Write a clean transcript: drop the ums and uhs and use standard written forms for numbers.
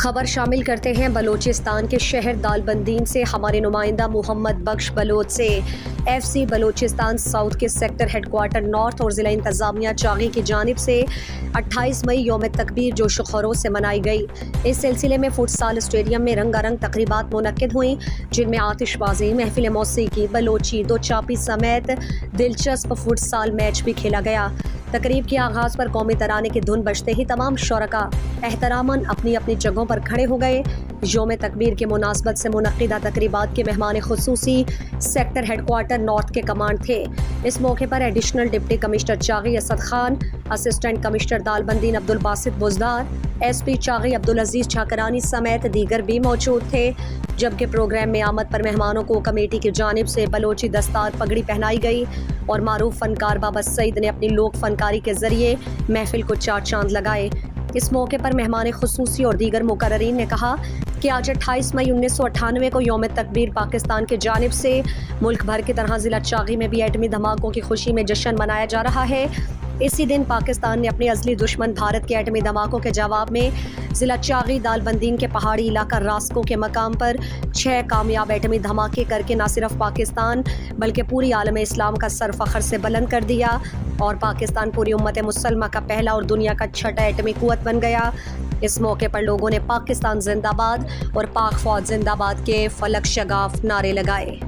खबर शामिल करते हैं बलूचिस्तान के शहर दालबंदीन से। हमारे नुमाइंदा मोहम्मद बख्श बलोच से FC बलूचिस्तान साउथ के सेक्टर हेडक्वार्टर नॉर्थ और ज़िला इंतज़ामिया चागी की जानिब से 28 मई यौम तकबीर जोश खरोश से मनाई गई। इस सिलसिले में फुटसाल स्टेडियम में रंगारंग तकरीबात मुनक्किद हुई, जिनमें आतिशबाजी, महफिल मौसीकी, बलोची, दो चापी समेत दिलचस्प फुटसाल मैच भी खेला गया। तकरीब के आगाज़ पर कौमी तराने की धुन बजते ही तमाम शुरका एहतरामन अपनी अपनी जगहों पर खड़े हो गए। यौम तकबीर की मुनासबत से मुनक्किदा तकरीबात के मेहमान खुसूसी सेक्टर हेडक्वार्टर नॉर्थ के कमांड थे। इस मौके पर additional deputy commissioner Chagai Asad Khan, assistant commissioner Dalbandin Abdul Basit Buzdar, SP Chagai Abdul Aziz Chhakrani समेत दीगर भी मौजूद थे। जबकि प्रोग्राम में आमद पर मेहमानों को कमेटी की जानिब से बलोची दस्तार पगड़ी पहनाई गई और मारूफ फनकार बाबा सईद ने अपनी लोक फनकारी के जरिए महफिल को चार चांद लगाए। इस मौके पर मेहमान खुसूसी और दीगर मुकर्ररीन ने कहा कि आज 28 मई 1998 को यौम तकबीर पाकिस्तान की जानिब से मुल्क भर की तरह ज़िला चागी में भी एटमी धमाकों की खुशी में जश्न मनाया जा रहा है। इसी दिन पाकिस्तान ने अपने अज़ली दुश्मन भारत के एटमी धमाकों के जवाब में ज़िला चागी दालबंदीन के पहाड़ी इलाका रास्को के मकाम पर 6 कामयाब एटमी धमाके करके न सिर्फ पाकिस्तान बल्कि पूरी आलम इस्लाम का सर फ़ख्र से बुलंद कर दिया और पाकिस्तान पूरी उम्मत मुसलमा का पहला और दुनिया का छठा एटमी कुव्वत बन गया। इस मौके पर लोगों ने पाकिस्तान जिंदाबाद और पाक फौज जिंदाबाद के फलक शगाफ नारे लगाए।